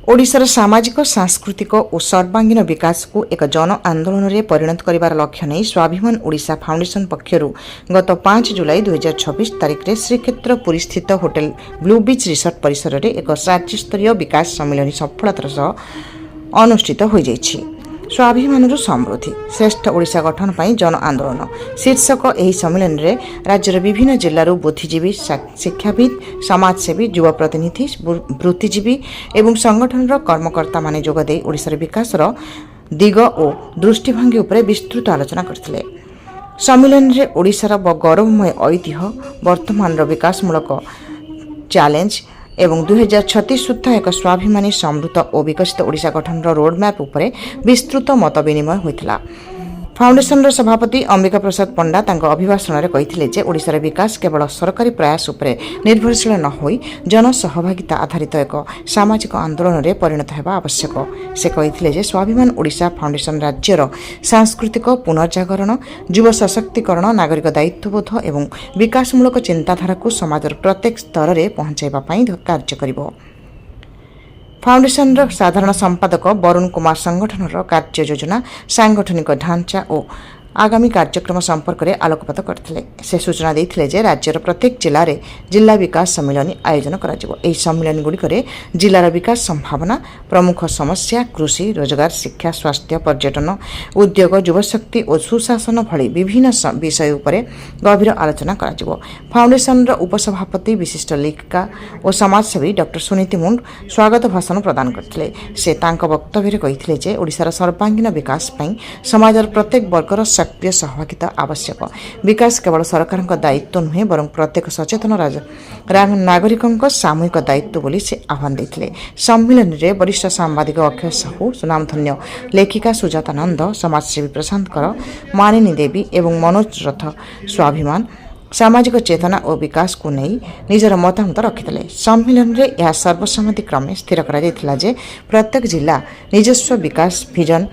ओडिशार सामाजिक सांस्कृतिक और सर्वांगीन विकास को एक जन आंदोलन में परिणत कर लक्ष्य नहीं स्वाभिमान ओडिशा फाउंडेशन पक्षर गत 5 जुलाई 2026 तारिख में श्रीक्षेत्र पुरी स्थित होटेल ब्लू बीच रिसोर्ट परिसर में एक राज्यस्तरीय विकास सम्मेलन सफलतार सह अनुष्ठित हो जाइछि। स्वाभिमान समृद्धि श्रेष्ठ ओडिशा गठन पर जन आंदोलन शीर्षक यह सम्मेलन में राज्यर विभिन्न जिलूर बुद्धिजीवी शिक्षाविद समाजसेवी युवा प्रतिनिधि वृत्तिजीवी एवं संगठन कर्मकर्ता माने जोगदे ओडिशार विकासर दिग और दृष्टिभंगी उपर विस्तृत आलोचना करथिले। सम्मेलन में ओडिशार गौरवमय ऐतिह्य वर्तमान विकासमूलक चैलेंज एवं 2036 सुद्धा एक स्वाभिमानी समृद्ध और विकसित ओडिशा गठन रोडमैप उपरे विस्तृत मत विनिमय होता। फाउंडेशन सभापति अंबिका प्रसाद पंडा अभिभाषण में कही ओडिशार विकास केवल सरकारी प्रयास उपरे निर्भरशील न होई जनसहभागिता आधारित एक सामाजिक आंदोलन में परिणत होगा आवश्यक। से कही स्वाभिमान ओडिशा फाउंडेशन राज्यर सांस्कृतिक पुनर्जागरण युव सशक्तिकरण नागरिक दायित्वबोध एवं विकासमूलक चिंताधारा को समाजर प्रत्येक स्तर में पहुंचाइबा पई कार्य करिबो। फाउंडेशन साधारण संपादक वरुण कुमार संगठन कार्य योजना सांगठनिक ढांचा और आगामी कार्यक्रम संपर्क में आलोकपात करते। से सूचना देते राज्यर प्रत्येक जिले में जिला विकास सम्मेलन आयोजन कर सम्मेलन गुड़िक जिलार विकास संभावना प्रमुख समस्या कृषि रोजगार शिक्षा स्वास्थ्य पर्यटन उद्योग युवशक्ति और सुशासन भली विभिन्न विषय उपर गभीर आलोचना कर। फाउंडेशन उपसभापति विशिष्ट लेखिका और समाजसेवी डॉक्टर सुनीति मुंड स्वागत भाषण प्रदान करते। से वक्तव्य कही ओडिशार सर्वांगीन विकास पर समाजर प्रत्येक वर्गर सक्रिय सहभागिता आवश्यक। विकास केवल सरकार दायित्व नुहे बर प्रत्येक सचेतन नागरिक सामूहिक दायित्व बोली से आह्वान देते। सम्मेलन में वरिष्ठ सांबादिक अक्षय साहू सुनामधन्य लेखिका सुजाता नंद समाजसेवी प्रशांत कर मानिनी देवी एवं मनोज रथ स्वाभिमान सामाजिक चेतना और विकास को नहीं निजर मतामत रखिते। सम्मेलन में यह सर्वसम्मति क्रमे स्थिर कर प्रत्येक जिला निजस्व विकास विजन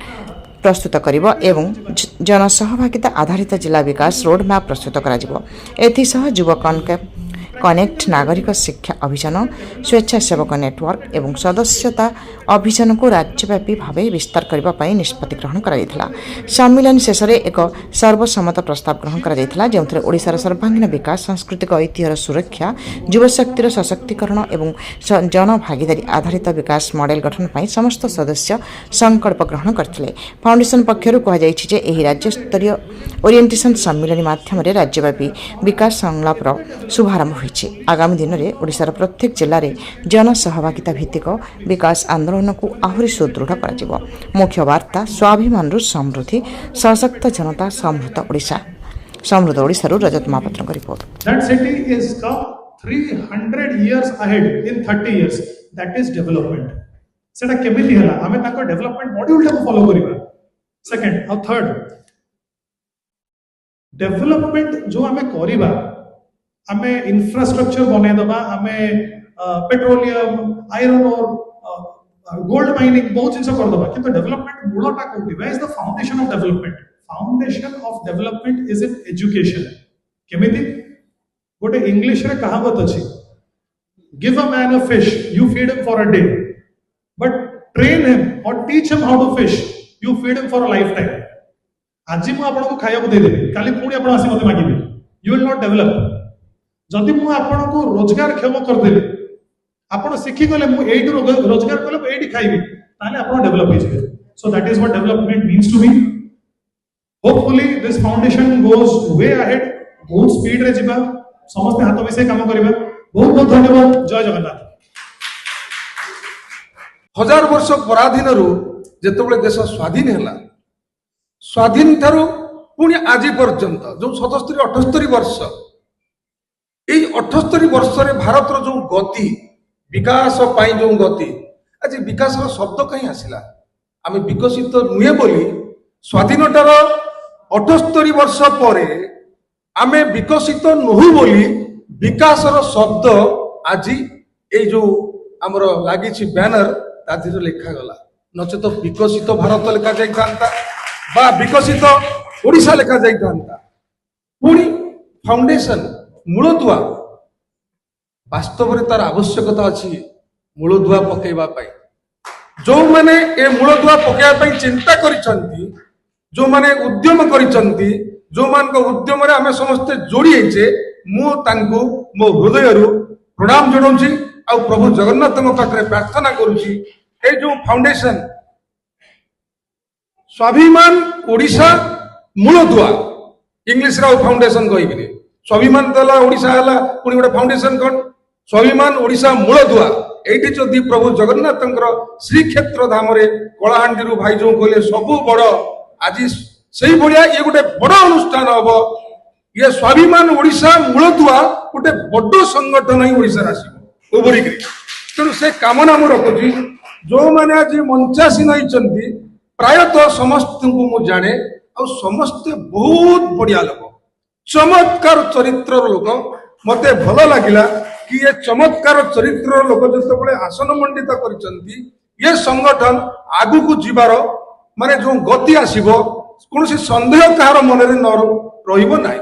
प्रस्तुत करिबो एवं जनसहभागिता आधारित जिला विकास रोडमैप प्रस्तुत करा। एथिसह युव कनेक्ट नागरिक शिक्षा अभियान स्वेच्छासेवक नेटवर्क एवं सदस्यता अभियान को राज्यव्यापी भाव विस्तार करने निष्पत्ति ग्रहण करा। सम्मेलन शेष में एक सर्वसम्मत प्रस्ताव ग्रहण करा जो ओडिशार सर्वांगीन विकास सांस्कृतिक ऐतिह्यर सुरक्षा युवशक्तिर सशक्तिकरण एवं जनभागीदारी आधारित विकास मॉडल गठन पर समस्त सदस्य संकल्प ग्रहण करते। फाउंडेशन पक्षर कहुई राज्यस्तरीय ओरिएंटेशन सम्मेलन माध्यम राज्यव्यापी विकास संलापर शुभारंभ। आगामी दिन में ओडिशार प्रत्येक जिले में जनसहभागिता भित्तिक विकास आंदोलन को आहरी सुदृढ़ कर। मुख्य वार्ता स्वाभिमान समृद्धि सशक्त जनता समृद्ध ओडिशा। समृद्ध ओडिशा रजत महापात्र का report. That city is come 300 years ahead in 30 years. That is development. सेटा केमिति हला हमें ताको डेवलपमेंट मॉड्यूल टाको फॉलो करिबा। सेकंड और थर्ड डेवलपमेंट जो हमें करिबा हमें इंफ्रास्ट्रक्चर बने दबा हमें पेट्रोलियम आयरन और गोल्ड माइनिंग बहुत जिनस कर दबा किंतु डेवलपमेंट मूलटा कोठी where is the foundation of development. Foundation of development is in education. केमिति गोटे इंग्लिश रे कहावत अछि give a man a fish you feed him for a day but train him और teach him how to fish you feed him for a lifetime. आज मु आपन को खाया को दे देबे काली पुणी आपन आसी मते मागिबे यू विल नॉट डेवलप। जदि मु आपन को रोजगार क्षम कर देले आपन सिखि गले मु एडी रोजगार कले एडी खाइबी ताले आपन डेवलप हो जाय। So that is what development means to me. Hopefully this foundation goes way ahead बहुत स्पीड रे जिबा समस्त हाथ मिसे काम करिबा। बहुत बहुत धन्यवाद। जय जगन्नाथ। हजार वर्ष पराधीन रु जेतबेले देश स्वाधीन हैला स्वाधीन थारु पुणी आज पर्यंत जो 77 78 वर्ष এই 78 वर्ष भारत जो गति विकास पाई जो गति आज विकास शब्द कहीं आसला आम विकसित नुहे बोली स्वाधीनतार 78 वर्ष पर आम विकसित नुहु बोली विकास शब्द आज ये जो आमर लगी बैनर ताधीर लिखागला नचे तो विकसित भारत लिखा जाता विकसित ओडिशा लिखा जाता पुणी फाउंडेशन मूलदुआ ବାସ୍ତବରେ ତାର ଆବଶ୍ୟକତା ଅଛି ମୂଳଦୁଆ ପକେଇବା ପାଇଁ। ଯୋଉମାନେ ଏ ମୂଳଦୁଆ ପକେଇବା ପାଇଁ ଚିନ୍ତା କରିଛନ୍ତି, ଯୋଉମାନେ ଉଦ୍ୟମ କରିଛନ୍ତି, ଯୋଉମାନଙ୍କ ଉଦ୍ୟମରେ ଆମେ ସମସ୍ତେ ଯୋଡି ହେଇଛେ, ମୁଁ ତାଙ୍କୁ ମୋ ହୃଦୟରୁ ପ୍ରଣାମ ଜଣାଉଛି ଆଉ ପ୍ରଭୁ ଜଗନ୍ନାଥଙ୍କ ପାଖରେ ପ୍ରାର୍ଥନା କରୁଛି ଏ ଯୋଉ ଫାଉଣ୍ଡେସନ ସ୍ୱାଭିମାନ ଓଡ଼ିଶା ମୂଳଦୁଆ, ଇଂଲିଶରେ ଆଉ ଫାଉଣ୍ଡେସନ କହିବିନି, ସ୍ୱାଭିମାନ ଦେଲା ଓଡ଼ିଶା ହେଲା, ପୁଣି ଗୋଟେ ଫାଉଣ୍ଡେସନ କଣ, ସ୍ୱାଭିମାନ ଓଡ଼ିଶା ମୂଳଦୁଆ। ଏଇଠି ଯଦି ପ୍ରଭୁ ଜଗନ୍ନାଥଙ୍କର ଶ୍ରୀକ୍ଷେତ୍ର ଧାମରେ କଳାହାଣ୍ଡିରୁ ଭାଇ ଯୋଉ କହିଲେ ସବୁ ବଡ, ଆଜି ସେଇଭଳିଆ ଇଏ ଗୋଟେ ବଡ ଅନୁଷ୍ଠାନ ହବ। ଇଏ ସ୍ୱାଭିମାନ ଓଡ଼ିଶା ମୂଳଦୁଆ ଗୋଟେ ବଡ ସଂଗଠନ ହିଁ ଓଡ଼ିଶାରେ ଆସିବ ଉଭରିକିରି। ତେଣୁ ସେ କାମନା ମୁଁ ରଖୁଛି। ଯୋଉମାନେ ଆଜି ମଞ୍ଚାସୀନ ହେଇଛନ୍ତି ପ୍ରାୟତଃ ସମସ୍ତଙ୍କୁ ମୁଁ ଜାଣେ, ଆଉ ସମସ୍ତେ ବହୁତ ବଢିଆ ଲୋକ, ଚମତ୍କାର ଚରିତ୍ରର ଲୋକ। ମତେ ଭଲ ଲାଗିଲା କି ଏ ଚମତ୍କାର ଚରିତ୍ରର ଲୋକ ଯେତେବେଳେ ଆସନ ମଣ୍ଡିତ କରିଛନ୍ତି, ଏ ସଂଗଠନ ଆଗକୁ ଯିବାର ମାନେ ଯୋଉ ଗତି ଆସିବ, କୌଣସି ସନ୍ଦେହ କାହାର ମନରେ ନ ରହିବ ନାହିଁ।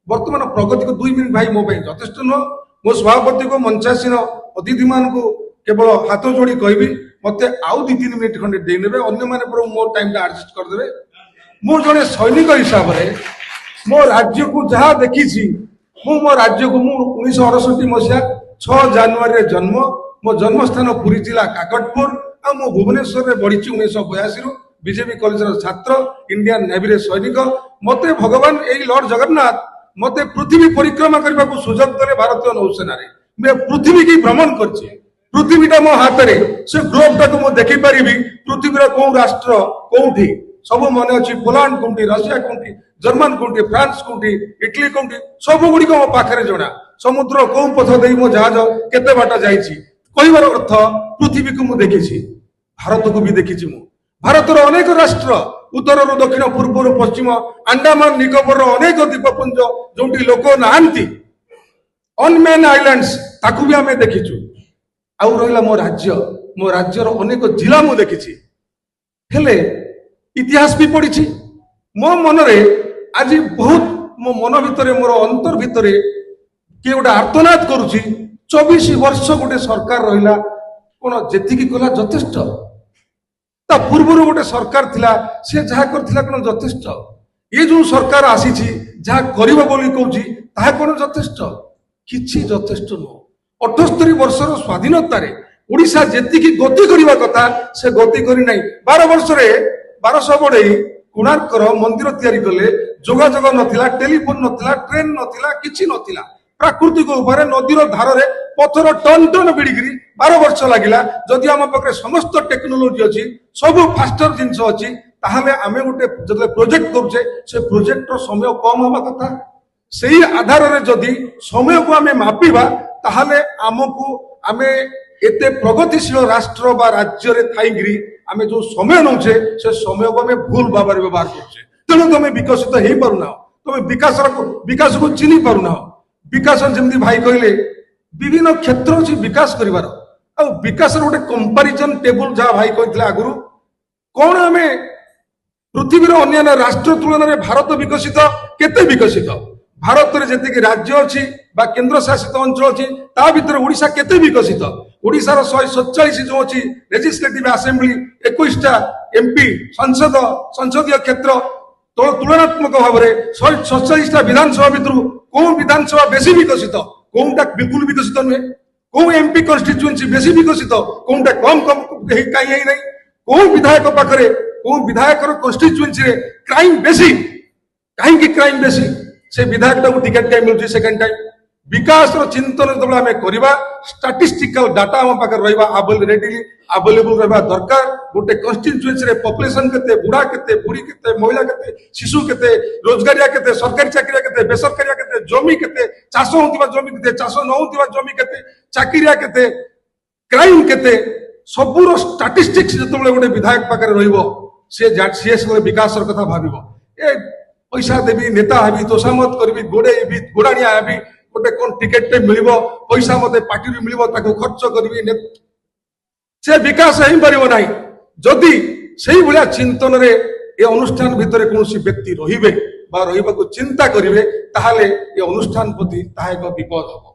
ବର୍ତ୍ତମାନ ପ୍ରଗତିକୁ 2 ମିନିଟ୍ ଭାଇ ମୋ ପାଇଁ ଯଥେଷ୍ଟ ନୁହଁ। ମୋ ସଭାପତିକୁ, ମଞ୍ଚାସୀନ ଅତିଥି ମାନଙ୍କୁ କେବଳ ହାତ ଯୋଡି କହିବି, ମତେ ଆଉ 2-3 ମିନିଟ୍ ଖଣ୍ଡେ ଦେଇନେବେ, ଅନ୍ୟମାନେ ମୋ ଟାଇମଟା ଆଡଜଷ୍ଟ କରିଦେବେ। ମୁଁ ଜଣେ ସୈନିକ ହିସାବରେ ମୋ ରାଜ୍ୟକୁ ଯାହା ଦେଖିଛି, ମୁଁ ମୋ ରାଜ୍ୟକୁ, ମୁଁ 1968 ମସିହା 6 ଜାନୁଆରୀରେ ଜନ୍ମ, ମୋ ଜନ୍ମସ୍ଥାନ ପୁରୀ ଜିଲ୍ଲା କାକଟପୁର, ଆଉ ମୁଁ ଭୁବନେଶ୍ୱରରେ ବଢିଛି 1982ରୁ, ବିଜେପି କଲେଜର ଛାତ୍ର, ଇଣ୍ଡିଆନ ନେଭିରେ ସୈନିକ। ମତେ ଭଗବାନ ଏଇ ଲର୍ଡ ଜଗନ୍ନାଥ ମତେ ପୃଥିବୀ ପରିକ୍ରମା କରିବାକୁ ସୁଯୋଗ ଦେଲେ ଭାରତୀୟ ନୌସେନାରେ। ମୁଁ ପୃଥିବୀ କି ଭ୍ରମଣ କରିଛି, ପୃଥିବୀଟା ମୋ ହାତରେ, ସେ ଗ୍ଲୋବଟାକୁ ମୁଁ ଦେଖିପାରିବି ପୃଥିବୀର କୋଉ ରାଷ୍ଟ୍ର କୋଉଠି, ସବୁ ମନେ ଅଛି। ପୋଲାଣ୍ଡ କୋଉଠି, ରଷିଆ କୋଉଠି, ଜର୍ମାନ କୋଉଠି, ଫ୍ରାନ୍ସ କୋଉଠି, ଇଟାଲୀ କୋଉଠି, ସବୁ ଗୁଡିକ ମୋ ପାଖରେ ଜଣା। ସମୁଦ୍ର କୋଉ ପଥ ଦେଇ ମୋ ଜାହାଜ କେତେ ବାଟ ଯାଇଛି, କହିବାର ଅର୍ଥ ପୃଥିବୀକୁ ମୁଁ ଦେଖିଛି, ଭାରତକୁ ବି ଦେଖିଛି। ମୁଁ ଭାରତର ଅନେକ ରାଷ୍ଟ୍ର, ଉତ୍ତରରୁ ଦକ୍ଷିଣ, ପୂର୍ବରୁ ପଶ୍ଚିମ, ଆଣ୍ଡାମାନ ନିକୋବରର ଅନେକ ଦ୍ୱୀପପୁଞ୍ଜ ଯୋଉଠି ଲୋକ ନାହାନ୍ତି, ଅନମ୍ୟାନ୍ ଆଇଲ୍ୟାଣ୍ଡସ୍, ତାକୁ ବି ଆମେ ଦେଖିଛୁ। ଆଉ ରହିଲା ମୋ ରାଜ୍ୟ, ମୋ ରାଜ୍ୟର ଅନେକ ଜିଲ୍ଲା ମୁଁ ଦେଖିଛି। ହେଲେ ଇତିହାସ ବି ପଢିଛି। ମୋ ମନରେ ଆଜି ବହୁତ, ମୋ ମନ ଭିତରେ, ମୋର ଅନ୍ତର ଭିତରେ କିଏ ଗୋଟେ ଆର୍ତ୍ତନାଦ କରୁଛି, 24 ବର୍ଷ ଗୋଟେ ସରକାର ରହିଲା, କଣ ଯେତିକି କଲା ଯଥେଷ୍ଟ? ତା ପୂର୍ବରୁ ଗୋଟେ ସରକାର ଥିଲା, ସେ ଯାହା କରିଥିଲା କଣ ଯଥେଷ୍ଟ? ଏ ଯୋଉ ସରକାର ଆସିଛି ଯାହା କରିବ ବୋଲି କହୁଛି, ତାହା କଣ ଯଥେଷ୍ଟ? କିଛି ଯଥେଷ୍ଟ ନୁହଁ। 78 ବର୍ଷର ସ୍ୱାଧୀନତାରେ ଓଡ଼ିଶା ଯେତିକି ଗତି କରିବା କଥା ସେ ଗତି କରିନାହିଁ। 12 ବର୍ଷରେ 1200 ବଢେଇ କୋଣାର୍କର ମନ୍ଦିର ତିଆରି କଲେ, ଯୋଗାଯୋଗ ନଥିଲା, ଟେଲିଫୋନ ନଥିଲା, ଟ୍ରେନ ନଥିଲା, କିଛି ନଥିଲା। ପ୍ରାକୃତିକ ଉପରେ ନଦୀର ଧାରରେ ପଥର ଟନ ଟନ ବିଡିକିରି 12 ବର୍ଷ ଲାଗିଲା। ଯଦି ଆମ ପାଖରେ ସମସ୍ତ ଟେକ୍ନୋଲୋଜି ଅଛି, ସବୁ ଫାଷ୍ଟର ଜିନିଷ ଅଛି, ତାହେଲେ ଆମେ ଗୋଟେ ଯେତେବେଳେ ପ୍ରୋଜେକ୍ଟ କରୁଛେ, ସେ ପ୍ରୋଜେକ୍ଟର ସମୟ କମ ହବା କଥା। ସେଇ ଆଧାରରେ ଯଦି ସମୟକୁ ଆମେ ମାପିବା, ତାହେଲେ ଆମକୁ, ଆମେ ଏତେ ପ୍ରଗତିଶୀଳ ରାଷ୍ଟ୍ର ବା ରାଜ୍ୟରେ ଥାଇକିରି ଆମେ ଯୋଉ ସମୟ ନଉଛେ, ସେ ସମୟକୁ ଆମେ ଭୁଲ ଭାବରେ ବ୍ୟବହାର କରୁଛେ। ତେଣୁ ତମେ ବିକଶିତ ହେଇପାରୁନାହ, ତମେ ବିକାଶକୁ ଚିହ୍ନି ପାରୁନାହ। ବିକାଶ ଯେମିତି ଭାଇ କହିଲେ, ବିଭିନ୍ନ କ୍ଷେତ୍ର ଅଛି ବିକାଶ କରିବାର, ଆଉ ବିକାଶର ଗୋଟେ କମ୍ପାରିଜନ ଟେବୁଲ ଯାହା ଭାଇ କହିଥିଲେ ଆଗରୁ, କଣ ଆମେ ପୃଥିବୀର ଅନ୍ୟାନ୍ୟ ରାଷ୍ଟ୍ର ତୁଳନାରେ ଭାରତ ବିକଶିତ, କେତେ ବିକଶିତ? ଭାରତରେ ଯେତିକି ରାଜ୍ୟ ଅଛି ବା କେନ୍ଦ୍ର ଶାସିତ ଅଞ୍ଚଳ ଅଛି, ତା ଭିତରେ ଓଡ଼ିଶା କେତେ ବିକଶିତ? ଓଡ଼ିଶାର 147 ଯୋଉ ଅଛି ଲେଜିସ୍ଲେଟିଭ ଆସେମ୍ବଲି, 21ଟା ଏମପି ସଂସଦୀୟ କ୍ଷେତ୍ର, ତୁଳନାତ୍ମକ ଭାବରେ 147ଟା ବିଧାନସଭା ଭିତରୁ କୋଉ ବିଧାନସଭା ବେଶୀ ବିକଶିତ, କୋଉଟା ବିଲକୁଲ ବିକଶିତ ନୁହେଁ? କୋଉ ଏମପି କନଷ୍ଟିଚୁଏନ୍ସି ବେଶୀ ବିକଶିତ, କୋଉଟା କମ କାହିଁ ହେଇନାହିଁ? କୋଉ ବିଧାୟକ ପାଖରେ, କୋଉ ବିଧାୟକର କନଷ୍ଟିଚୁଏନ୍ସିରେ କ୍ରାଇମ ବେଶୀ, କାହିଁକି କ୍ରାଇମ ବେଶୀ? ସେ ବିଧାୟକଟାକୁ ଟିକେଟ କାହିଁ ମିଳୁଛି ସେକେଣ୍ଡ ଟାଇମ? ବିକାଶର ଚିନ୍ତନ ଯେତେବେଳେ ଆମେ କରିବା, ଷ୍ଟାଟିଷ୍ଟିକାଲ ଡାଟା ଆମ ପାଖରେ ରହିବା, ରେଡିଲି ଆଭେଲେବୁଲ ରହିବା ଦରକାର। ଗୋଟେ କନଷ୍ଟିଚୁଏନ୍ସିରେ ପପୁଲେସନ କେତେ, ବୁଢା କେତେ, ବୁଢୀ କେତେ, ମହିଳା କେତେ, ଶିଶୁ କେତେ, ରୋଜଗାରିଆ କେତେ, ସରକାରୀ ଚାକିରିଆ କେତେ, ବେସରକାରିଆ କେତେ, ଜମି କେତେ, ଚାଷ ହଉଥିବା ଜମି କେତେ, ଚାଷ ନ ହଉଥିବା ଜମି କେତେ, ଚାକିରିଆ କେତେ, କ୍ରାଇମ କେତେ, ସବୁର ଷ୍ଟାଟିଷ୍ଟିକ୍ସ ଯେତେବେଳେ ଗୋଟେ ବିଧାୟକ ପାଖରେ ରହିବ, ସିଏ ବିକାଶର କଥା ଭାବିବ। ଏ ପଇସା ଦେବି, ନେତା ହେବି, ତୋଷାମତ କରିବି, ଗୋଡେଇବି, ଗୋଡାଣିଆ ହେବି, ଗୋଟେ କଣ ଟିକେଟଟେ ମିଳିବ, ପଇସା ମତେ ପାର୍ଟିରୁ ମିଳିବ, ତାକୁ ଖର୍ଚ୍ଚ କରିବି, ସେ ବିକାଶ ହେଇପାରିବ ନାହିଁ। ଯଦି ସେଇଭଳିଆ ଚିନ୍ତନରେ ଏ ଅନୁଷ୍ଠାନ ଭିତରେ କୌଣସି ବ୍ୟକ୍ତି ରହିବେ ବା ରହିବାକୁ ଚିନ୍ତା କରିବେ, ତାହେଲେ ଏ ଅନୁଷ୍ଠାନ ପ୍ରତି ତାହା ଏକ ବିପଦ ହବ।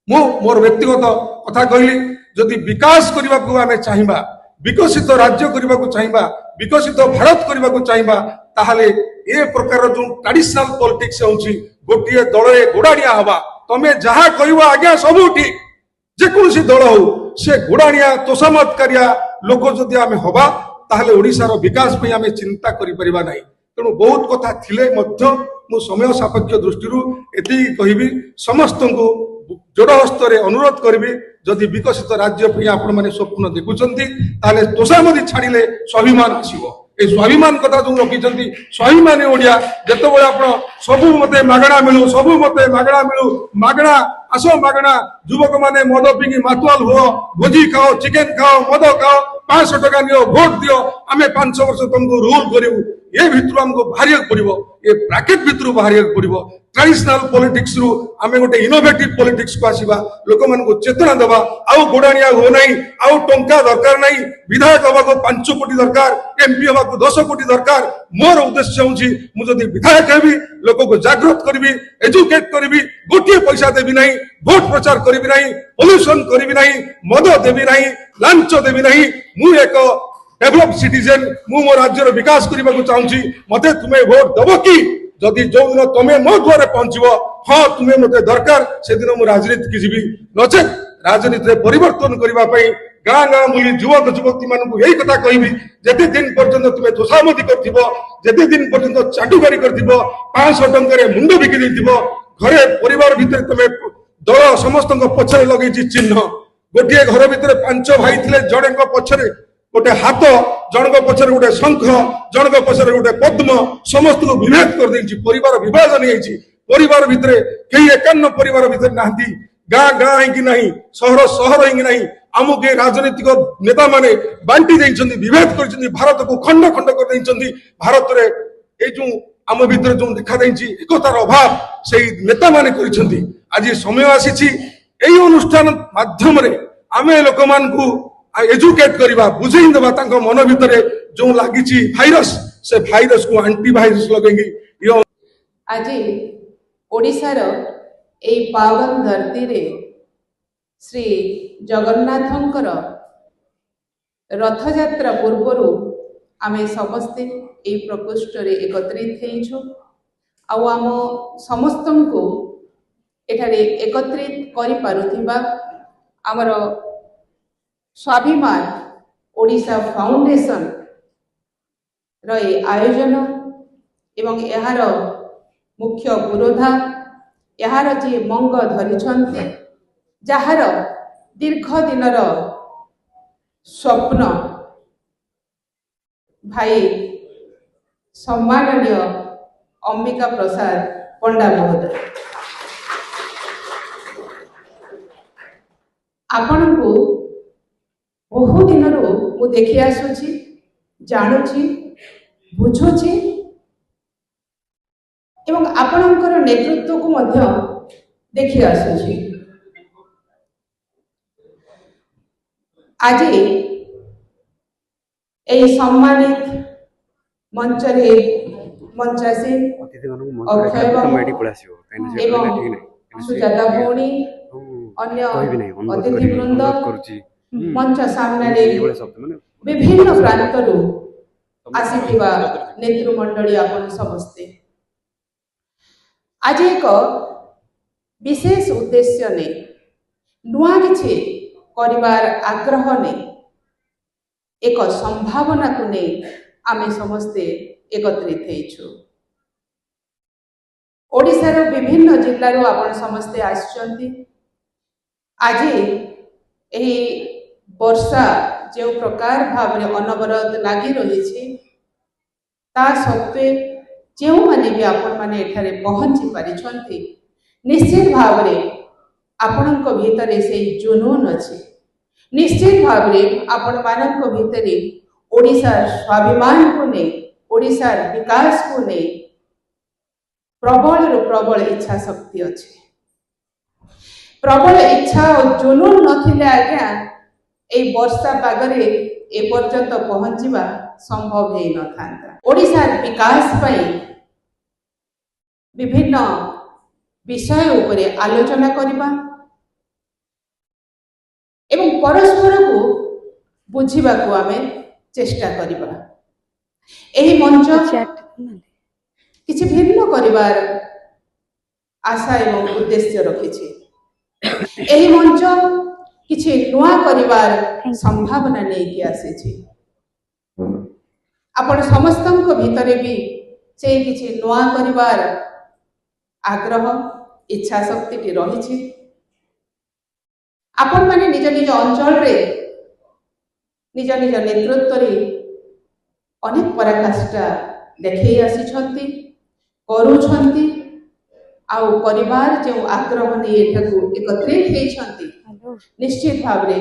ମୁଁ ମୋର ବ୍ୟକ୍ତିଗତ କଥା କହିଲି ଯଦି ବିକାଶ କରିବାକୁ ଆମେ ଚାହିଁବା विकसित राज्य करने को चाहिए विकसित भारत करने को चाहिए ताहले ए प्रकार जो ट्रेडिशनल पॉलिटिक्स होची गोटे दल गोड़ाणिया हवा तमे जहा कहबो आज्ञा सब ठीक जेकोसी दल हो से गोड़ाणिया तोषामतकारिया लोक जदि आमे हवा ताहले ओडिशार विकास पे आमे चिंता करि परिबा नाही तेणु बहुत कथा थिले मध्य मु समय सापेक्ष दृष्टि एति कहबी समस्त को जोड़ हस्तरे अनुरोध करी जदि विकसित राज्य पे आपण माने स्वप्न देखुचंती ताले तोषामदी छाड़िले स्वाभिमान आसीबो ए स्वाभिमान कथा जो रखिचंती स्वाभिमान ओडिया जतो बळे आपण सबु मते मागणा मिलु सबु मते मागणा मिलु मागणा आसो मागणा युवक माने मद पिकी मातुआल हो भोजी खाओ चिकन खाओ मद खाओ 500 टका नियो वोट दियो आमे 500 वर्ष तुमको रूल करिवु ये भितरु हमको बाहरिया पड़िबो ये ब्रैकेट भितरु बाहरिया पड़िबो ट्रेडिशनल पॉलिटिक्स रु आमे गोटे इनोवेटिव पॉलिटिक्स को आसीबा लोक मन को चेतना देबा आउ गोडाणिया हो नाही आउ टंका दरकार नाही विधायक हवा को 5 कोटी दरकार एमपी हवा को 10 कोटी दरकार मोर उद्देश्य होउची मु जदी विधायक हेबी लोक को जागृत करबी एजुकेट करबी गोटे पैसा देबी नाही वोट प्रचार करबी नाही पोल्यूशन करबी नाही मद देबी नाही लांच देबी नाही मु एक डेभलप सिटीजन मु मो राज्यर विकास करने को चाहूँगी मते तुम्हें वोट दब कि जदि जो दिन तुम्हें मो द्वारे पहुंचो हाँ तुम्हें मते दरकार से दिन मु राजनीति की जीवी नचे राजनीति परिवर्तन करने गाँ गाँ बुली युवक युवती मान यही कथा कहबी जेते दिन पर्यंत तुम्हें तोषामदी करते दिन पर्यंत चाटुकारी कर 500 टंकार मुंड बिकी देथिबो घरे परिवार भितर तुम्हें दल समस्त पछरे लगे चिन्ह गोटे घर भितर 5 भाई थिले जणे पछरे गोटे हाथ जनक पछरे गोटे शंख जनक पछरे गोटे पद्म समस्त को विभेद कर देछि परिवार विभाजन हेछि परिवार भितर कई 51 परिवार भितर नाहंती गाँ गाँ कि नहीं शहर शहर कि नहीं आमको के राजनीतिक नेता माने बांटी देइछन्ती विभेद करछन्ती भारत को खंड खंड कर देइछन्ती भारत रे ए जो आम भितर जो देखा देइछि एकतार अभाव सेही नेता माने करछन्ती आज समय आसीछि एई अनुष्ठान माध्यम रे आमे लोक मान को एजुकेट करवा बुझेई देबा तांको मन भितरे जो लागिछि भाइरस से भाइरस को एंटीवायरस लगेंगी आज ओडिशार एई पावन धरती रे श्री जगन्नाथंकर रथ यात्रा पूर्वरु आमे समस्ते एई प्रकोष्ठ रे एकत्रित हेइछु आ आम समस्त को एठारे एकत्रित करि पारुथिबा आमर स्वाभिमान ओडिशा फाउंडेशन रे आयोजन एवं यार मुख्य पुरोधा यार जी मंग धरिछन्ते जार दीर्घ दिनर स्वप्न भाई सम्माननीय अंबिका प्रसाद पंडा महोदय आपण को बहु दिन मु देखी आसुची जानुची बुझुची एवं आपणकर नेतृत्व को मध्य देखी आसुची आज ए सम्मानित मंचरे मंचासीन अक्षय एवं सुजाता भौणी अन्य अतिथि वृंद मंच सामने विभिन्न प्रांतरू आसीथिबा नेतृमंडली आपण समस्ते आज एक विशेष उद्देश्य ने नुआ किछि करिवार आग्रह ने एक संभावना को ने आमे समस्ते एकत्रित हेइछु ओडिशार विभिन्न जिल्लारो आपण समस्ते आछन्ती आज एही वर्षा जो प्रकार भाव अनवरत लगी रही ता सत्वे जो माने भी आपण माने एठारे पहुंची पारिछन्ती निश्चित भाव रे आपणक भीतरे से जुनून अछि निश्चित भाव रे आपण मानक भीतरे ओडिशा स्वाभिमान को ने ओडिशा विकास को ने प्रबल प्रबल इच्छा शक्ति अछि प्रबल इच्छा और जुनून नथिले आज्ञा ए वर्षा पागरे ए पर्यंत पहुंचवा संभव हे न थांता ओडिशा विकास पई विभिन्न विषय उपरे आलोचना करिबा ଏବଂ ପରସ୍ପରକୁ ବୁଝିବାକୁ ଆମେ ଚେଷ୍ଟା କରିବା। ଏହି ମଞ୍ଚ କିଛି ଭିନ୍ନ କରିବାର ଆଶା ଏବଂ ଉଦ୍ଦେଶ୍ୟ ରଖିଛି। ଏହି ମଞ୍ଚ କିଛି ନୂଆ କରିବାର ସମ୍ଭାବନା ନେଇକି ଆସିଛି। ଆପଣ ସମସ୍ତଙ୍କ ଭିତରେ ବି ସେଇ କିଛି ନୂଆ କରିବାର ଆଗ୍ରହ ଇଚ୍ଛା ଶକ୍ତିଟି ରହିଛି। ଆପଣମାନେ ନିଜ ନିଜ ଅଞ୍ଚଳରେ ନିଜ ନିଜ ନେତୃତ୍ୱରେ ଅନେକ ପରାକାଷ୍ଠା ଦେଖେଇ ଆସିଛନ୍ତି, କରୁଛନ୍ତି। ଆଉ ପରିବାର ଯେଉଁ ଆଗ୍ରହ ନେଇ ଏଠାକୁ ଏକତ୍ରିତ ହେଇଛନ୍ତି, ନିଶ୍ଚିତ ଭାବରେ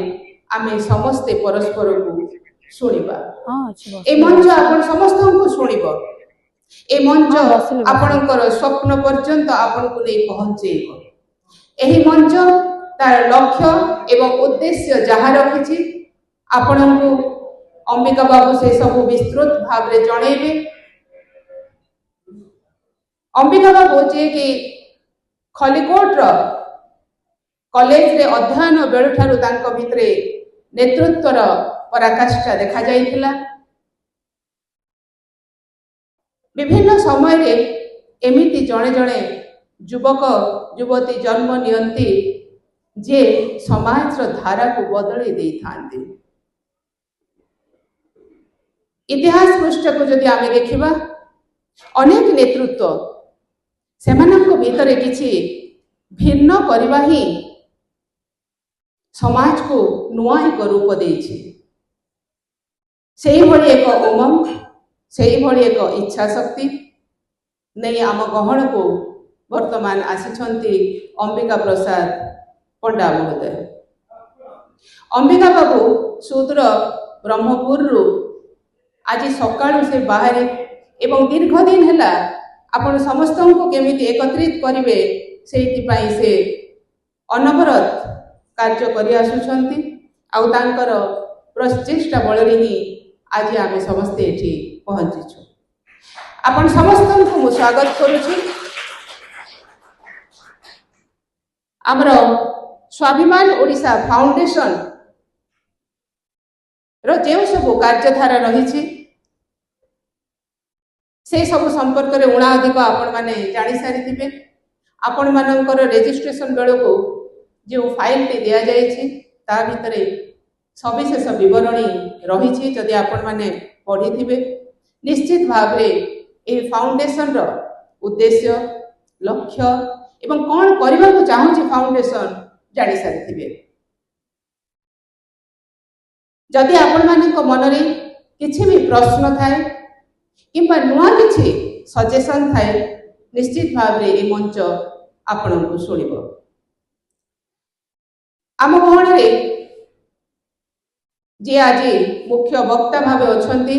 ଆମେ ସମସ୍ତେ ପରସ୍ପରକୁ ଶୁଣିବା। ଏ ମଞ୍ଚ ଆପଣ ସମସ୍ତଙ୍କୁ ଶୁଣିବ। ଏ ମଞ୍ଚ ଆପଣଙ୍କର ସ୍ୱପ୍ନ ପର୍ଯ୍ୟନ୍ତ ଆପଣଙ୍କୁ ନେଇ ପହଞ୍ଚେଇବ। ଏହି ମଞ୍ଚ ତାର ଲକ୍ଷ୍ୟ ଏବଂ ଉଦ୍ଦେଶ୍ୟ ଯାହା ରଖିଛି ଆପଣଙ୍କୁ ଅମ୍ବିକା ବାବୁ ସେ ସବୁ ବିସ୍ତୃତ ଭାବରେ ଜଣେଇବେ। ଅମ୍ବିକା ବାବୁ ଯିଏକି ଖଲିକୋଟର କଲେଜରେ ଅଧ୍ୟୟନ ବେଳୁଠାରୁ ତାଙ୍କ ଭିତରେ ନେତୃତ୍ୱର ପରାକାଷ୍ଠା ଦେଖାଯାଇଥିଲା। ବିଭିନ୍ନ ସମୟରେ ଏମିତି ଜଣେ ଜଣେ ଯୁବକ ଯୁବତୀ ଜନ୍ମ ନିଅନ୍ତି ଯେ ସମାଜର ଧାରାକୁ ବଦଳେଇ ଦେଇଥାନ୍ତି। ଇତିହାସ ପୃଷ୍ଠକୁ ଯଦି ଆମେ ଦେଖିବା, ଅନେକ ନେତୃତ୍ୱ ସେମାନଙ୍କ ଭିତରେ କିଛି ଭିନ୍ନ କରିବା ହିଁ ସମାଜକୁ ନୂଆ ଏକ ରୂପ ଦେଇଛି। ସେଇଭଳି ଏକ ଉମଙ୍ଗ, ସେଇଭଳି ଏକ ଇଚ୍ଛା ଶକ୍ତି ନେଇ ଆମ ଗହଣକୁ ବର୍ତ୍ତମାନ ଆସିଛନ୍ତି ଅମ୍ବିକା ପ୍ରସାଦ ପଣ୍ଡା ମହୋଦୟ। ଅମ୍ବିକା ବାବୁ ସୁଦୂର ବ୍ରହ୍ମପୁରରୁ ଆଜି ସକାଳୁ ସେ ବାହାରେ ଏବଂ ଦୀର୍ଘ ଦିନ ହେଲା ଆପଣ ସମସ୍ତଙ୍କୁ କେମିତି ଏକତ୍ରିତ କରିବେ ସେଇଥିପାଇଁ ସେ ଅନବରତ କାର୍ଯ୍ୟ କରି ଆସୁଛନ୍ତି। ଆଉ ତାଙ୍କର ପ୍ରଚେଷ୍ଟା ବଳରେ ହିଁ ଆଜି ଆମେ ସମସ୍ତେ ଏଠି ପହଞ୍ଚିଛୁ। ଆପଣ ସମସ୍ତଙ୍କୁ ମୁଁ ସ୍ୱାଗତ କରୁଛି। ଆମର ସ୍ୱାଭିମାନ ଓଡ଼ିଶା ଫାଉଣ୍ଡେସନ ର ଯେଉଁ ସବୁ କାର୍ଯ୍ୟଧାରା ରହିଛି ସେ ସବୁ ସମ୍ପର୍କରେ ଉଣା ଅଧିକ ଆପଣମାନେ ଜାଣିସାରିଥିବେ। ଆପଣମାନଙ୍କର ରେଜିଷ୍ଟ୍ରେସନ ବେଳକୁ ଯେଉଁ ଫାଇଲଟି ଦିଆଯାଇଛି ତା ଭିତରେ ସବିଶେଷ ବିବରଣୀ ରହିଛି। ଯଦି ଆପଣମାନେ ପଢ଼ିଥିବେ, ନିଶ୍ଚିତ ଭାବରେ ଏହି ଫାଉଣ୍ଡେସନର ଉଦ୍ଦେଶ୍ୟ, ଲକ୍ଷ୍ୟ ଏବଂ କ'ଣ କରିବାକୁ ଚାହୁଁଛି ଫାଉଣ୍ଡେସନ ଜାଣିସାରିଥିବେ। ଯଦି ଆପଣମାନଙ୍କ ମନରେ କିଛି ବି ପ୍ରଶ୍ନ ଥାଏ କିମ୍ବା ନୂଆ କିଛି ସଜେସନ ଥାଏ, ନିଶ୍ଚିତ ଭାବରେ ଏ ମଞ୍ଚ ଆପଣଙ୍କୁ ଶୁଣିବ। ଆମ ଗହଣରେ ଯିଏ ଆଜି ମୁଖ୍ୟ ବକ୍ତା ଭାବେ ଅଛନ୍ତି,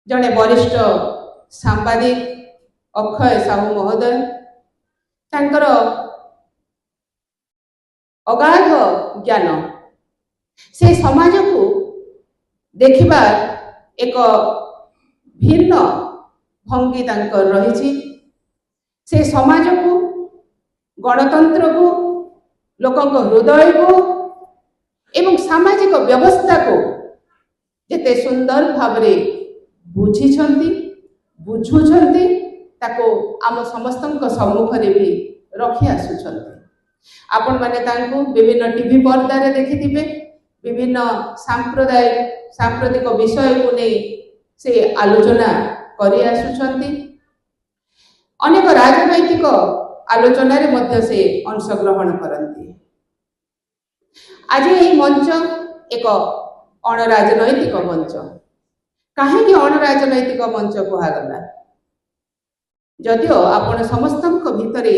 ଜଣେ ବରିଷ୍ଠ ସାମ୍ବାଦିକ ଅକ୍ଷୟ ସାହୁ ମହୋଦୟ। ତାଙ୍କର ଅଗାଧ ଜ୍ଞାନ, ସେ ସମାଜକୁ ଦେଖିବା ଏକ ଭିନ୍ନ ଭଙ୍ଗୀ ତାଙ୍କର ରହିଛି। ସେ ସମାଜକୁ, ଗଣତନ୍ତ୍ରକୁ, ଲୋକଙ୍କ ହୃଦୟକୁ ଏବଂ ସାମାଜିକ ବ୍ୟବସ୍ଥାକୁ ଯେତେ ସୁନ୍ଦର ଭାବରେ ବୁଝିଛନ୍ତି, ବୁଝୁଛନ୍ତି, ତାକୁ ଆମ ସମସ୍ତଙ୍କ ସମ୍ମୁଖରେ ବି ରଖି ଆସୁଛନ୍ତି। ଆପଣମାନେ ତାଙ୍କୁ ବିଭିନ୍ନ ଟିଭି ପର୍ଦ୍ଦାରେ ଦେଖିଥିବେ। ବିଭିନ୍ନ ସାମ୍ପ୍ରତିକ ବିଷୟକୁ ନେଇ ସେ ଆଲୋଚନା କରି ଆସୁଛନ୍ତି। ଅନେକ ରାଜନୈତିକ ଆଲୋଚନାରେ ମଧ୍ୟ ସେ ଅଂଶଗ୍ରହଣ କରନ୍ତି। ଆଜି ଏହି ମଞ୍ଚ ଏକ ଅଣରାଜନୈତିକ ମଞ୍ଚ। କାହିଁକି ଅଣରାଜନୈତିକ ମଞ୍ଚ କୁହାଗଲା? ଯଦିଓ ଆପଣ ସମସ୍ତଙ୍କ ଭିତରେ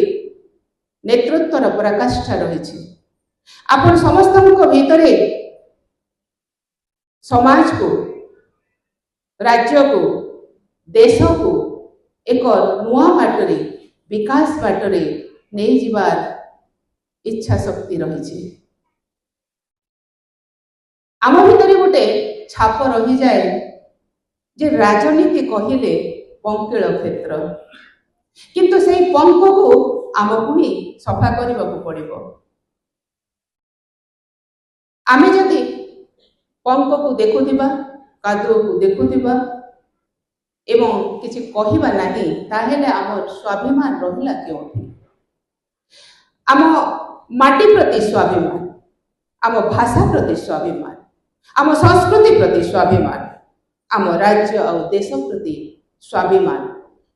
ନେତୃତ୍ୱର ପରାକାଷ୍ଠା ରହିଛି, ଆପଣ ସମସ୍ତଙ୍କ ଭିତରେ ସମାଜକୁ, ରାଜ୍ୟକୁ, ଦେଶକୁ ଏକ ନୂଆ ବାଟରେ, ବିକାଶ ବାଟରେ ନେଇଯିବାର ଇଚ୍ଛା ଶକ୍ତି ରହିଛି। ଆମ ଭିତରେ ଗୋଟେ ଛାପ ରହିଯାଏ ଯେ ରାଜନୀତି କହିଲେ ପଙ୍କିଳ କ୍ଷେତ୍ର, କିନ୍ତୁ ସେଇ ପଙ୍କକୁ ଆମକୁ ହିଁ ସଫା କରିବାକୁ ପଡ଼ିବ। आमे जदि पंक को देखुथिबा कादुओ को देखुथिबा एवं किछि कहिबा नाही ताहेले हमर स्वाभिमान रहिला केउठी आम माटी प्रति स्वाभिमान आम भाषा प्रति स्वाभिमान आम संस्कृति प्रति स्वाभिमान आम राज्य और देश प्रति स्वाभिमान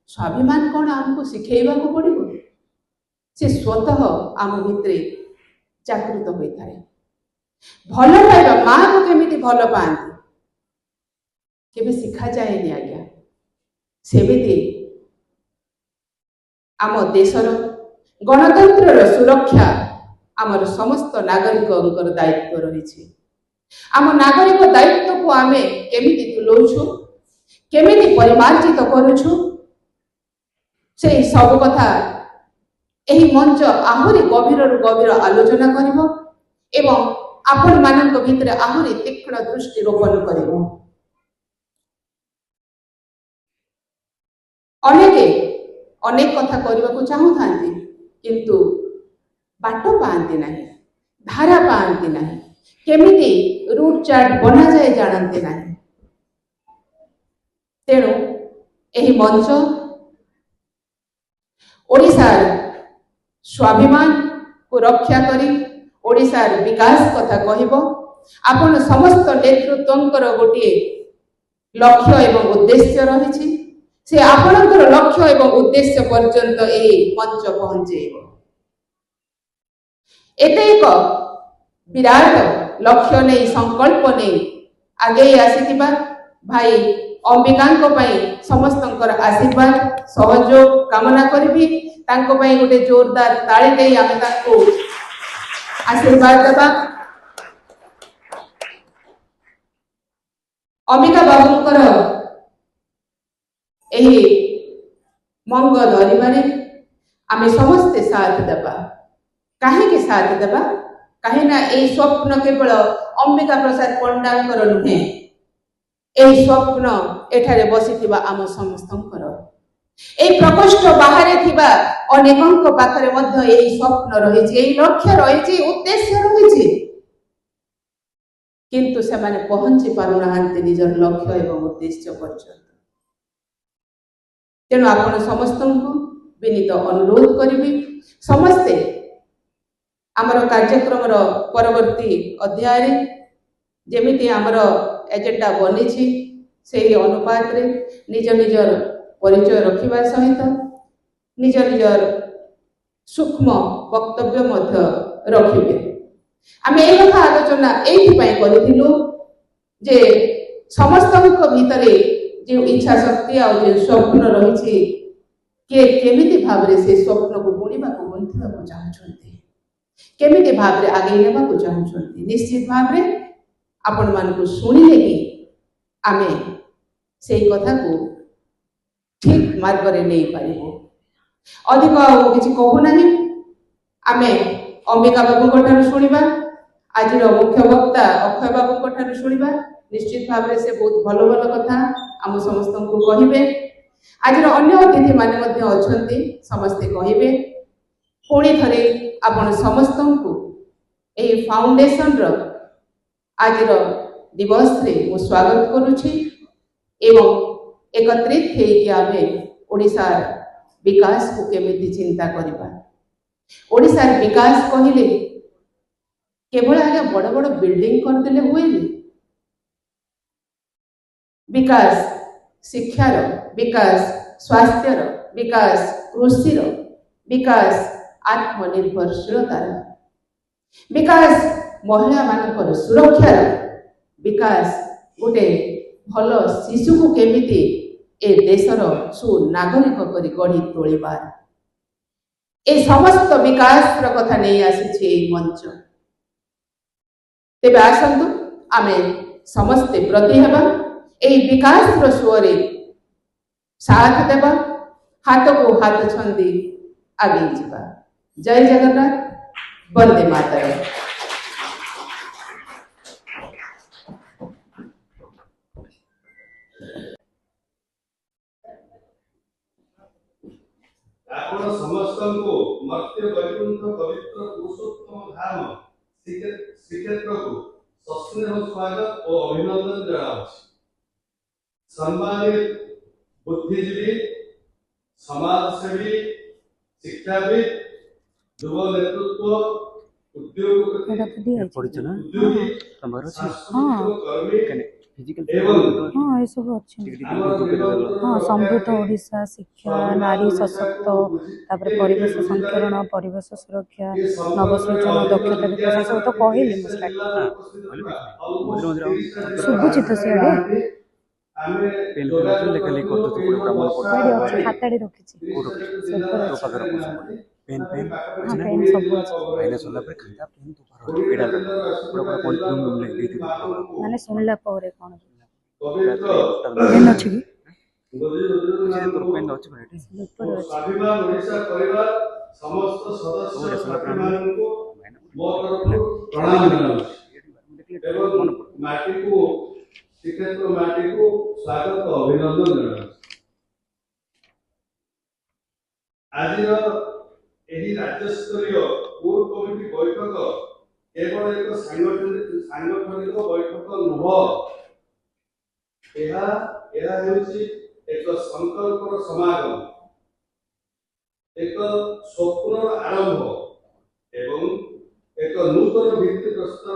स्वाभिमान कौन आमको शिखेबा को पड़िबो से स्वतः आम भितरे जागृत होता है भल पाइबा माँ को केमिति भल पाती केबे शिखा जाएनि आज्ञा सेमिति आम देशर गणतंत्र सुरक्षा आमर समस्त नागरिक दायित्व रही आम नागरिक दायित्व को आमे केमिति तुलौछु केमिति परिमार्जित करूछु से सब कथा एही मंच आहुरी गभीर गभीर आलोचना करिवो एवं आपण मानक भितरे आहुरी तीक्ष्ण दृष्टि रोपण करिवो अनेक कथा करने को चाहूँ किंतु बाट पाती ना धारा पाती ना केमिति रूट चार्ट बना जाए जानते ना तेणु यही मंच ओडिशार स्वाभिमान को रक्षा करी ओडिशार विकास कथा कहब आपण समस्त नेतृत्वंकर गोटे लक्ष्य एवं उद्देश्य रही से आपणकर लक्ष्य एवं उद्देश्य पर्यंत यही मंच पहुंचेब एते एक विराट लक्ष्य नहीं संकल्प नहीं आगे आसीथिबा भाई अंबिकांको पई समस्तंकर आशीर्वाद सहयोग कामना करबी तांको पई गोटे जोरदार ताली देई आमे तांको आशीर्वाद देबा अंबिका बाबूंकर एही मंग धरिबारे आमे समस्ते साथ देबा काहे के साथ देबा काहे ना ए स्वप्न केवल अंबिका प्रसाद पंडांकर नुहे एही स्वप्न एठारे बसिथिबा आम समस्तंकर एही प्रकोष्ठ बाहरे थिबा अनेकंक पाखरे मध्य एही स्वप्न रहिछि एही लक्ष्य रहिछि उद्देश्य रहिछि किंतु से माने पहुंची पारु नाहांती निजर लक्ष्य एवं उद्देश्य पर्यंत तेणु आपण समस्त विनीत अनुरोध करी समस्ते आमर कार्यक्रम परवर्ती अध्याय जेमिति आमर एजेंडा बनी से अनुपात रे निज निजर परिचय रखिबा सहित निज निजर सूक्ष्म वक्तव्य मध्य रखिबे आमे ए कथा आलोचना एथि पई करिथिलु जे समस्तक भितरे जो इच्छा शक्ति और जो स्वप्न रही केमिति भाव से स्वप्न को बुणा को गुंथा को चाहते केमिति भाव आगे नेबा को चाहते निश्चित भाव आपण मान को सुनिले ही आमे से कथा को ठीक मार्ग रे नहीं पारिबो अधिक किछि कहू नाही आमे अंबिका बाबू ठार शुणा आज मुख्य वक्ता अक्षय बाबू ठार शुणा निश्चित भाव से बहुत भल भल कथा आम समस्त को कहे आज अन्य अतिथि माने मध्य अछंती समस्ते कहे पुणी थरे आपण समस्त को ए फाउंडेशन रो आज दिवस रे मु स्वागत करुछि एवं एकत्रित हेकि आमे ओडिशार विकास को केमिति चिंता करिबा ओडिशार विकास कहिले केवल आगे बड़ बड़ बिल्डिंग कर देले हुएनी विकास शिक्षार विकास स्वास्थ्यर विकास कृषिर विकास आत्मनिर्भरशीलतार विकास महिला मानकर सुरक्षार विकास गोटे भल शिशु को केमिति ए देशर सुनागरिक करी गढ़ी तोलिबार ए समस्त विकास कथा नहीं आसी मंच तेबे आसंतु आमे समस्ते प्रति हेबा ए विकास स्वर साथ देबा हाथ को हाथ छंदी आगे जीवा जय जगन्नाथ वंदे मातरम आपण समस्तଙ୍କୁ मर्त्य वैकुंठ पवित्र पुरुषोत्तम धाम श्रीक्षेत्र को ସସ୍ନେହ ସ୍ୱାଗତ ଓ ଅଭିନନ୍ଦନ ଜଣାଉଛି। ସମ୍ମାନିତ ବୁଦ୍ଧିଜୀବୀ, ସମାଜସେବୀ, ଶିକ୍ଷାବିଦ, ଯୁବ ନେତୃତ୍ୱ, ଏଇଟା ତ ଦିଆଯାଇଛି। ପଢିଛ ନା ଉଦ୍ୟୋଗୀ, ତମର ଅଛି ସାଂସ୍କୃତିକ କର୍ମୀ ଫିଜିକାଲ ଏବଂ ହଁ ଏସବୁ ଅଛି। ହଁ ସମୃଦ୍ଧ ଓଡ଼ିଶା, ଶିକ୍ଷା, ନାରୀ ସଶକ୍ତ, ତାପରେ ପରିବେଶ ସଂରକ୍ଷଣ, ପରିବେଶ ସୁରକ୍ଷା, ନବସୃଜନ, ଦକ୍ଷତା ବିକାଶ, ଏସବୁ ତ କହିଲି ମୁଁ ଶୁଭୁଛି ତ ସିଆଡ଼େ ପେନ୍ ଫେନ୍ ଅଛି ଲେଖା ଲେଖି କରୁଛୁ ପୁରା ବ୍ରାହ୍ମଣ ସେଇଠି ଅଛି, ଖାତାଟେ ରଖିଛି କୋଉଠି ସେ ଉପରେ ତୋ ଅଛି। ପାଖରେ ରଖୁଛୁ ପେନ୍ ଫେନ୍ ହଁ ପେନ୍ ସବୁ ଅଛି। ଭାଇନା ସରିଲା ପରେ ଖାତା ପେନ୍ ତୋ ପାଖରେ ଏଇଟା ପୁରା ପୁରା ପଏଣ୍ଟ ରୁମ୍ ରୁମ୍ ଦେଇଥିବୁ ମାନେ ଶୁଣିଲା ପରେ କ'ଣ ପବିତ୍ର ପେନ୍ ଅଛି କି ତୋର ପେନ୍ ଅଛି ପୁରା ଏଠି ଉପରେ ଅଛି। ସ୍ୱାଭିମାନ ଓଡ଼ିଶା ପରିବାର ସମସ୍ତ ସଦସ୍ୟ ସାଥୀମାନଙ୍କୁ ମୋ ତରଫରୁ ପ୍ରଣାମ ଜଣାଉଛି ଏବଂ ମାଟିକୁ ଶ୍ରୀକ୍ଷେତ୍ର ମାଟିକୁ ସ୍ୱାଗତ ଓ ଅଭିନନ୍ଦନ ଜଣାଉଛି। ଆଜିର ଏହି ରାଜ୍ୟସ୍ତରୀୟ କୋର୍ କମିଟି ବୈଠକ କେବଳ ଏକ ସାଂଗଠନିକ ବୈଠକ ନୁହଁ, ଏହା ହେଉଛି ଏକ ସଂକଳ୍ପର ସମାଗମ, ଏକ ସ୍ୱପ୍ନର ଆରମ୍ଭ ଏବଂ ଏକ ନୂତନ ଭିତ୍ତିପ୍ରସ୍ତର